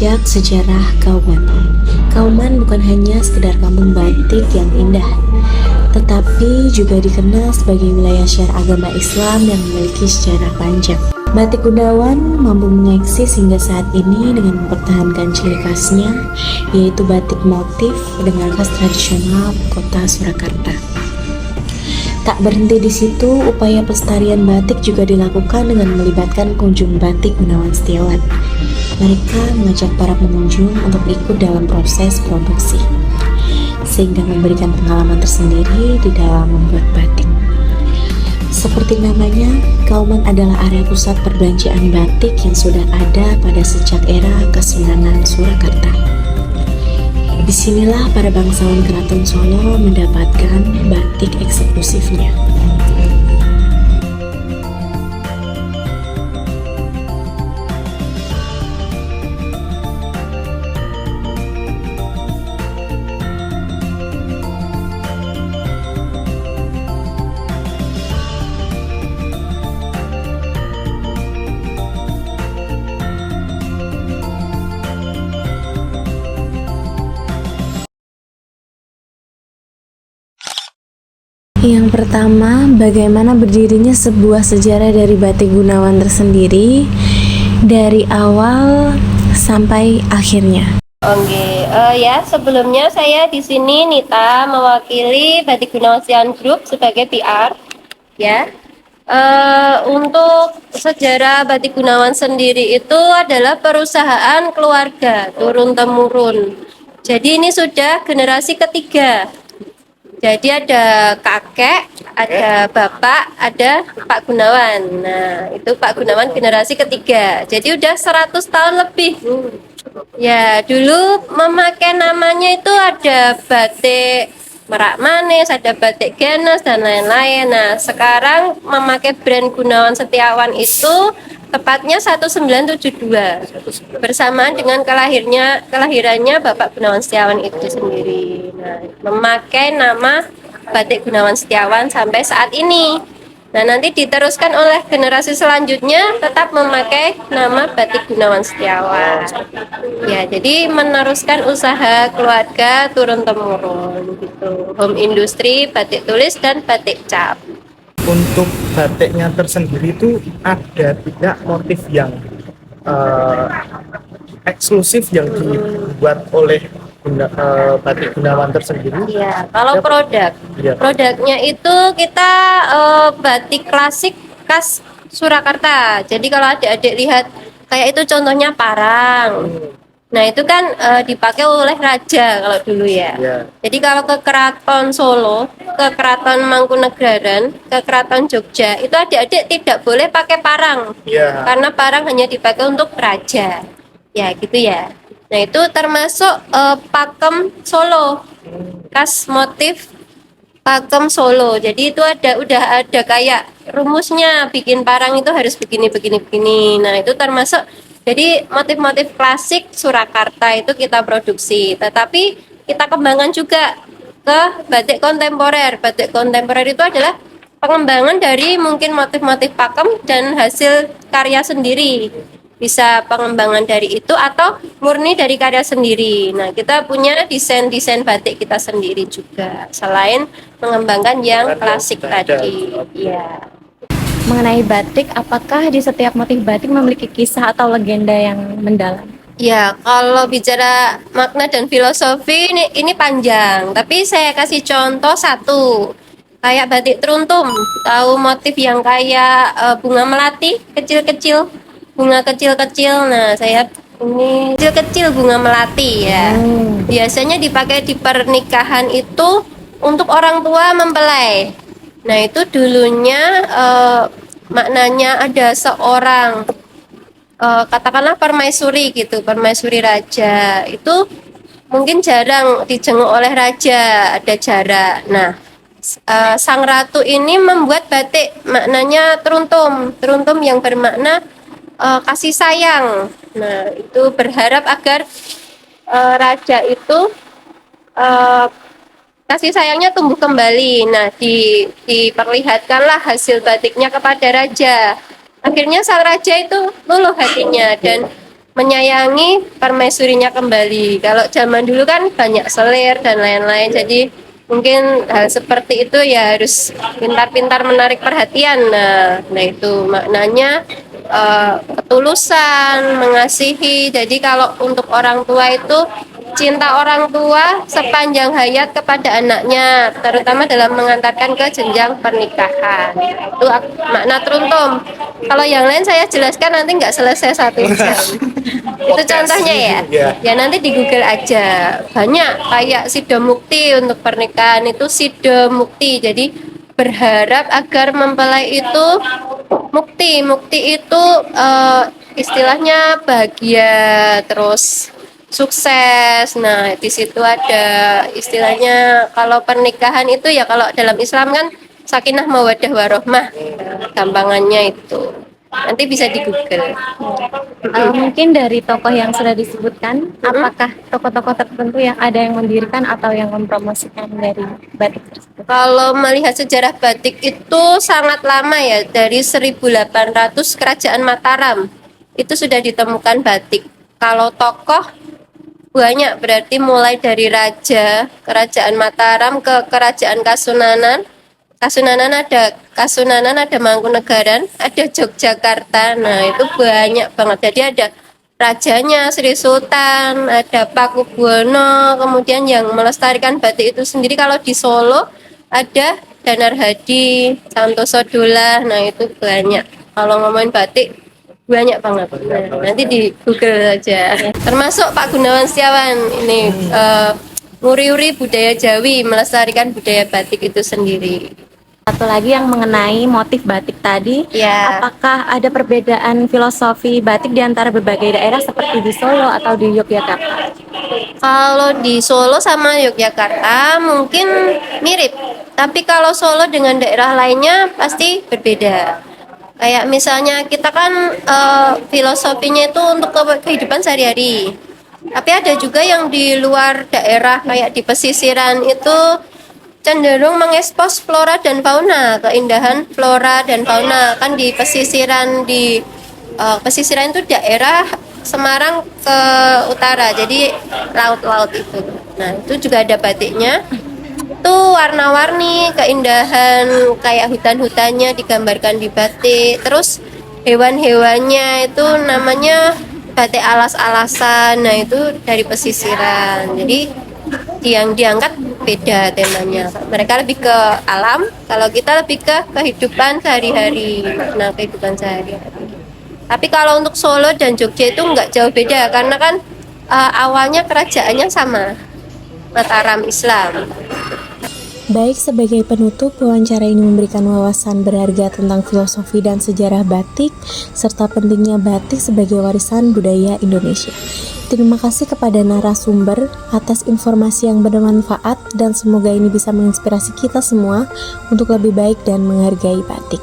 jejak sejarah Kauman. Kauman bukan hanya sekedar kampung batik yang indah, tetapi juga dikenal sebagai wilayah syiar agama Islam yang memiliki sejarah panjang. Batik Gunawan mampu mengeksis hingga saat ini dengan mempertahankan ciri khasnya, yaitu batik motif dengan khas tradisional kota Surakarta. Tak berhenti di situ, upaya pelestarian batik juga dilakukan dengan melibatkan pengunjung batik Gunawan Setiawan. Mereka mengajak para pengunjung untuk ikut dalam proses produksi, sehingga memberikan pengalaman tersendiri di dalam membuat batik. Seperti namanya, Kauman adalah area pusat perbelanjaan batik yang sudah ada pada sejak era Kesultanan Surakarta. Disinilah para bangsawan Keraton Solo mendapatkan batik eksklusifnya. Yang pertama, bagaimana berdirinya sebuah sejarah dari batik Gunawan tersendiri dari awal sampai akhirnya. Oke, ya sebelumnya saya di sini Nita mewakili Batik Gunawan Setiawan Group sebagai PR. Ya, untuk sejarah Batik Gunawan sendiri itu adalah perusahaan keluarga turun temurun. Jadi ini sudah generasi ketiga. Jadi ada kakek, ada bapak, ada Pak Gunawan. Nah, itu Pak Gunawan generasi ketiga. Jadi udah 100 tahun lebih. Ya, dulu memakai namanya itu ada batik Merak Manis, ada batik Genes, dan lain-lain. Nah, sekarang memakai brand Gunawan Setiawan itu tepatnya 1972 bersamaan dengan kelahirannya Bapak Gunawan Setiawan itu sendiri. Nah, memakai nama batik Gunawan Setiawan sampai saat ini. Nah, nanti diteruskan oleh generasi selanjutnya tetap memakai nama batik Gunawan Setiawan. Ya, jadi meneruskan usaha keluarga turun temurun gitu. Home industri, batik tulis dan batik cap. Untuk batiknya tersendiri itu ada tidak motif yang eksklusif yang dibuat oleh batik Gunawan tersendiri? Iya, kalau produknya itu kita batik klasik khas Surakarta. Jadi kalau adik-adik lihat kayak itu contohnya parang. Nah, itu kan dipakai oleh raja kalau dulu ya. Jadi kalau ke Keraton Solo, ke Keraton Mangkunegaran, ke Keraton Jogja, itu adik-adik tidak boleh pakai parang. Karena parang hanya dipakai untuk raja. Ya, gitu ya. Nah, itu termasuk pakem Solo. Khas motif pakem Solo. Jadi itu udah ada kayak rumusnya, bikin parang itu harus begini. Nah, itu termasuk jadi motif-motif klasik Surakarta itu kita produksi, tetapi kita kembangkan juga ke batik kontemporer. Batik kontemporer itu adalah pengembangan dari mungkin motif-motif pakem dan hasil karya sendiri. Bisa pengembangan dari itu atau murni dari karya sendiri. Nah, kita punya desain-desain batik kita sendiri juga, selain mengembangkan yang klasik tadi. Ya. Mengenai batik, apakah di setiap motif batik memiliki kisah atau legenda yang mendalam? Ya, kalau bicara makna dan filosofi ini panjang, tapi saya kasih contoh satu. Kayak batik teruntum, tahu motif yang kayak bunga melati kecil-kecil, bunga kecil-kecil. Nah, saya ini kecil-kecil bunga melati ya. Biasanya dipakai di pernikahan itu untuk orang tua mempelai. Nah, itu dulunya maknanya ada seorang katakanlah permaisuri gitu, permaisuri raja. Itu mungkin jarang dijenguk oleh raja, ada jarak. Nah, sang ratu ini membuat batik maknanya teruntum yang bermakna kasih sayang. Nah, itu berharap agar raja itu kasih sayangnya tumbuh kembali. Nah, diperlihatkanlah hasil batiknya kepada raja. Akhirnya sang raja itu luluh hatinya dan menyayangi permaisurinya kembali. Kalau zaman dulu kan banyak selir dan lain-lain, jadi mungkin hal seperti itu ya harus pintar-pintar menarik perhatian. Nah itu maknanya ketulusan, mengasihi. Jadi kalau untuk orang tua itu cinta orang tua sepanjang hayat kepada anaknya, terutama dalam mengantarkan ke jenjang pernikahan. Itu makna teruntum. Kalau yang lain saya jelaskan nanti nggak selesai 1 jam. Itu contohnya ya. Ya nanti di Google aja. Banyak kayak Sido Mukti untuk pernikahan itu Sido Mukti. Jadi berharap agar mempelai itu mukti. Mukti itu istilahnya bahagia terus sukses. Nah, di situ ada istilahnya kalau pernikahan itu ya kalau dalam Islam kan sakinah mawaddah warohmah. Gampangannya itu. Nanti bisa di Google. Mungkin dari tokoh yang sudah disebutkan, apakah tokoh-tokoh tertentu yang ada yang mendirikan atau yang mempromosikan dari batik tersebut? Kalau melihat sejarah batik itu sangat lama ya, dari 1800 Kerajaan Mataram itu sudah ditemukan batik. Kalau tokoh banyak, berarti mulai dari raja Kerajaan Mataram ke Kerajaan Kasunanan. Kasunanan ada Mangkunegaran, ada Yogyakarta. Nah, itu banyak banget. Jadi ada rajanya Sri Sultan, ada Pakubuwono, kemudian yang melestarikan batik itu sendiri. Kalau di Solo ada Danar Hadi, Santoso Dolah. Nah, itu banyak. Kalau ngomongin batik banyak banget. Nah, nanti di Google aja. Termasuk Pak Gunawan Setiawan ini nguri-uri budaya Jawi, melestarikan budaya batik itu sendiri. Satu lagi yang mengenai motif batik tadi, Ya. apakah ada perbedaan filosofi batik di antara berbagai daerah seperti di Solo atau di Yogyakarta? Kalau di Solo sama Yogyakarta mungkin mirip, tapi kalau Solo dengan daerah lainnya pasti berbeda. Kayak misalnya kita kan filosofinya itu untuk kehidupan sehari-hari. Tapi ada juga yang di luar daerah kayak di pesisiran itu cenderung mengekspos flora dan fauna, keindahan flora dan fauna. Kan di pesisiran itu daerah Semarang ke utara, jadi laut-laut itu. Nah, itu juga ada batiknya. Itu warna-warni, keindahan kayak hutan-hutannya digambarkan di batik. Terus hewan-hewannya itu namanya batik alas-alasan. Nah, itu dari pesisiran. Jadi yang diangkat beda temanya. Mereka lebih ke alam, kalau kita lebih ke kehidupan sehari-hari. Nah, kehidupan sehari-hari. Tapi kalau untuk Solo dan Jogja itu nggak jauh beda, karena kan awalnya kerajaannya sama, Mataram Islam. Baik, sebagai penutup, wawancara ini memberikan wawasan berharga tentang filosofi dan sejarah batik, serta pentingnya batik sebagai warisan budaya Indonesia. Terima kasih kepada narasumber atas informasi yang bermanfaat, dan semoga ini bisa menginspirasi kita semua untuk lebih baik dan menghargai batik.